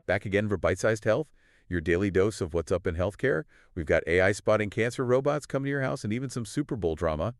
Back again for Bite-Sized Health, your daily dose of what's up in healthcare. We've got AI spotting cancer robots coming to your house and even some Super Bowl drama.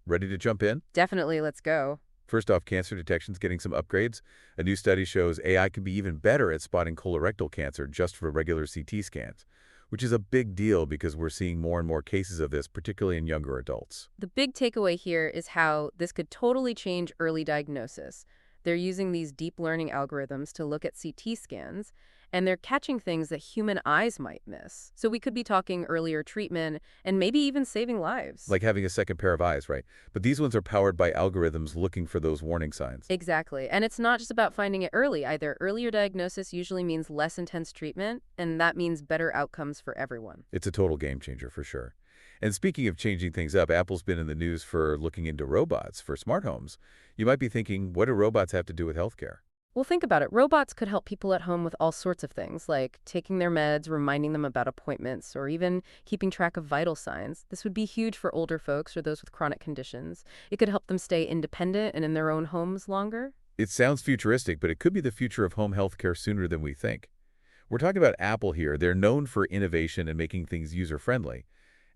Ready to jump in? Definitely, let's go. First off, cancer detection's getting some upgrades. A new study shows AI can be even better at spotting colorectal cancer just for regular CT scans, which is a big deal because we're seeing more and more cases of this, particularly in younger adults. The big takeaway here is how this could totally change early diagnosis. They're using these deep learning algorithms to look at CT scans, and they're catching things that human eyes might miss. So we could be talking earlier treatment and maybe even saving lives. Like having a second pair of eyes, right? But these ones are powered by algorithms looking for those warning signs. Exactly. And it's not just about finding it early either. Earlier diagnosis usually means less intense treatment, and that means better outcomes for everyone. It's a total game changer for sure. And speaking of changing things up, Apple's been in the news for looking into robots for smart homes. You might be thinking, what do robots have to do with healthcare? Well, think about it. Robots could help people at home with all sorts of things, like taking their meds, reminding them about appointments, or even keeping track of vital signs. This would be huge for older folks or those with chronic conditions. It could help them stay independent and in their own homes longer. It sounds futuristic, but it could be the future of home healthcare sooner than we think. We're talking about Apple here. They're known for innovation and making things user-friendly.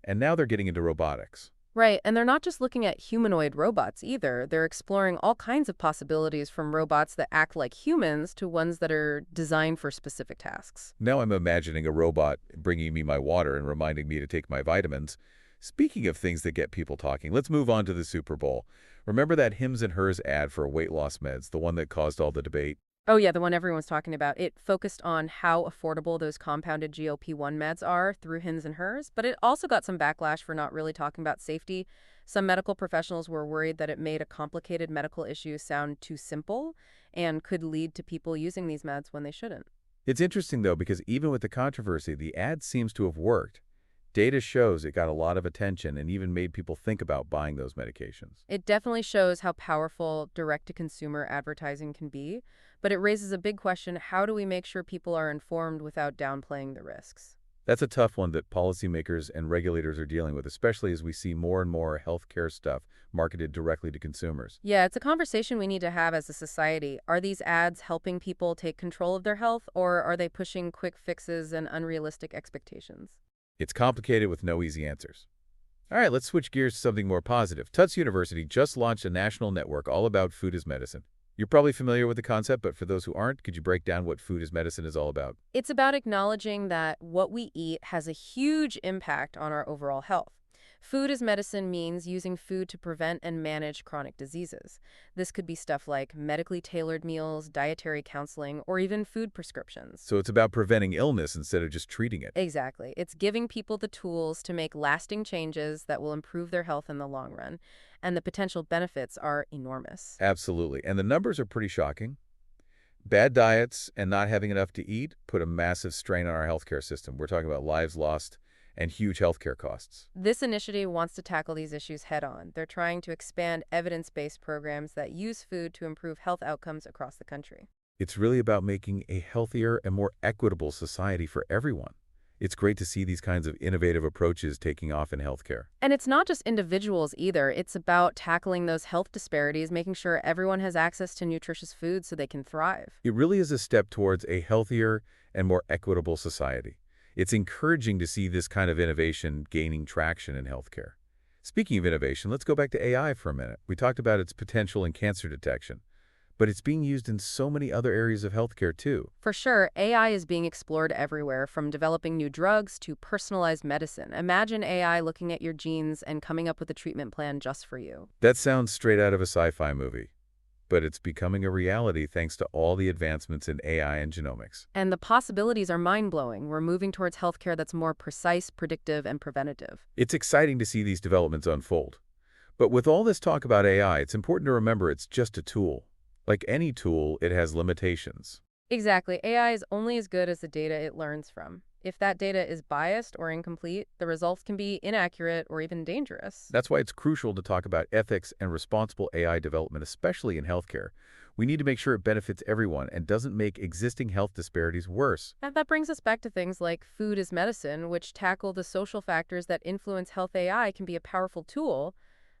And now they're getting into robotics. Right, and they're not just looking at humanoid robots either. They're exploring all kinds of possibilities from robots that act like humans to ones that are designed for specific tasks. Now I'm imagining a robot bringing me my water and reminding me to take my vitamins. Speaking of things that get people talking, let's move on to the Super Bowl. Remember that Hims and Hers ad for weight loss meds, the one that caused all the debate? Oh yeah, the one everyone's talking about. It focused on how affordable those compounded GLP-1 meds are through Hims and Hers, but it also got some backlash for not really talking about safety. Some medical professionals were worried that it made a complicated medical issue sound too simple and could lead to people using these meds when they shouldn't. It's interesting, though, because even with the controversy, the ad seems to have worked. Data shows it got a lot of attention and even made people think about buying those medications. It definitely shows how powerful direct-to-consumer advertising can be, but it raises a big question: how do we make sure people are informed without downplaying the risks? That's a tough one that policymakers and regulators are dealing with, especially as we see more and more healthcare stuff marketed directly to consumers. Yeah, it's a conversation we need to have as a society. Are these ads helping people take control of their health, or are they pushing quick fixes and unrealistic expectations? It's complicated with no easy answers. All right, let's switch gears to something more positive. Tufts University just launched a national network all about food as medicine. You're probably familiar with the concept, but for those who aren't, could you break down what food as medicine is all about? It's about acknowledging that what we eat has a huge impact on our overall health. Food as medicine means using food to prevent and manage chronic diseases. This could be stuff like medically tailored meals, dietary counseling, or even food prescriptions. So it's about preventing illness instead of just treating it. Exactly. It's giving people the tools to make lasting changes that will improve their health in the long run. And the potential benefits are enormous. Absolutely. And the numbers are pretty shocking. Bad diets and not having enough to eat put a massive strain on our healthcare system. We're talking about lives lost and huge healthcare costs. This initiative wants to tackle these issues head-on. They're trying to expand evidence-based programs that use food to improve health outcomes across the country. It's really about making a healthier and more equitable society for everyone. It's great to see these kinds of innovative approaches taking off in healthcare. And it's not just individuals either. It's about tackling those health disparities, making sure everyone has access to nutritious food so they can thrive. It really is a step towards a healthier and more equitable society. It's encouraging to see this kind of innovation gaining traction in healthcare. Speaking of innovation, let's go back to AI for a minute. We talked about its potential in cancer detection, but it's being used in so many other areas of healthcare too. For sure, AI is being explored everywhere, from developing new drugs to personalized medicine. Imagine AI looking at your genes and coming up with a treatment plan just for you. That sounds straight out of a sci-fi movie, but it's becoming a reality thanks to all the advancements in AI and genomics. And the possibilities are mind-blowing. We're moving towards healthcare that's more precise, predictive, and preventative. It's exciting to see these developments unfold. But with all this talk about AI, it's important to remember it's just a tool. Like any tool, it has limitations. Exactly. AI is only as good as the data it learns from. If that data is biased or incomplete, the results can be inaccurate or even dangerous. That's why it's crucial to talk about ethics and responsible AI development, especially in healthcare. We need to make sure it benefits everyone and doesn't make existing health disparities worse. And that brings us back to things like food as medicine, which tackle the social factors that influence health. AI can be a powerful tool,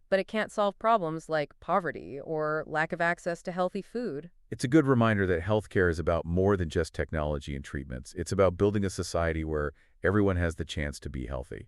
but it can't solve problems like poverty or lack of access to healthy food. It's a good reminder that healthcare is about more than just technology and treatments. It's about building a society where everyone has the chance to be healthy.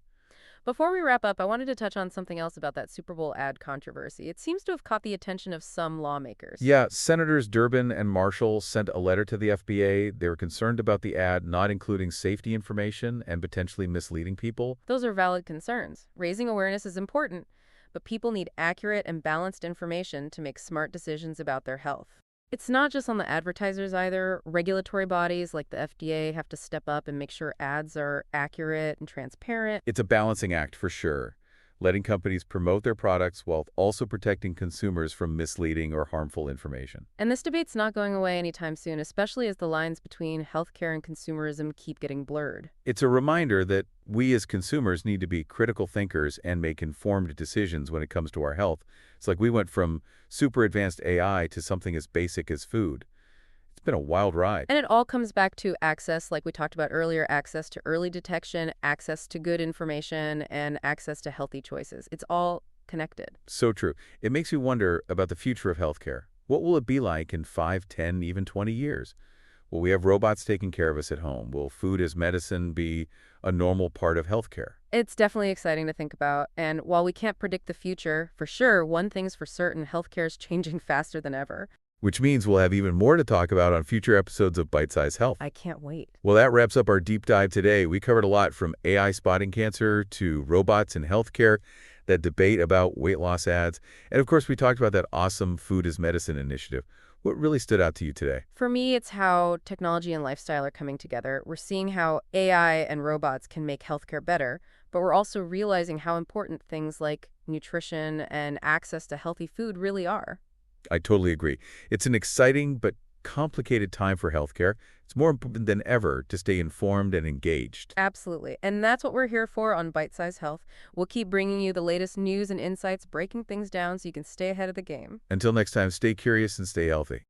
Before we wrap up, I wanted to touch on something else about that Super Bowl ad controversy. It seems to have caught the attention of some lawmakers. Yeah, Senators Durbin and Marshall sent a letter to the FBA. They were concerned about the ad not including safety information and potentially misleading people. Those are valid concerns. Raising awareness is important, but people need accurate and balanced information to make smart decisions about their health. It's not just on the advertisers either. Regulatory bodies like the FDA have to step up and make sure ads are accurate and transparent. It's a balancing act for sure, letting companies promote their products while also protecting consumers from misleading or harmful information. And this debate's not going away anytime soon, especially as the lines between healthcare and consumerism keep getting blurred. It's a reminder that we as consumers need to be critical thinkers and make informed decisions when it comes to our health. It's like we went from super advanced AI to something as basic as food. It's been a wild ride. And it all comes back to access, like we talked about earlier, access to early detection, access to good information, and access to healthy choices. It's all connected. So true. It makes you wonder about the future of healthcare. What will it be like in 5, 10, even 20 years? Will we have robots taking care of us at home? Will food as medicine be a normal part of healthcare? It's definitely exciting to think about. And while we can't predict the future, for sure, one thing's for certain, healthcare is changing faster than ever. Which means we'll have even more to talk about on future episodes of Bite Size Health. I can't wait. Well, that wraps up our deep dive today. We covered a lot from AI spotting cancer to robots in healthcare, that debate about weight loss ads, and of course, we talked about that awesome Food as Medicine initiative. What really stood out to you today? For me, it's how technology and lifestyle are coming together. We're seeing how AI and robots can make healthcare better, but we're also realizing how important things like nutrition and access to healthy food really are. I totally agree. It's an exciting but complicated time for healthcare. It's more important than ever to stay informed and engaged. Absolutely. And that's what we're here for on Bite Size Health. We'll keep bringing you the latest news and insights, breaking things down so you can stay ahead of the game. Until next time, stay curious and stay healthy.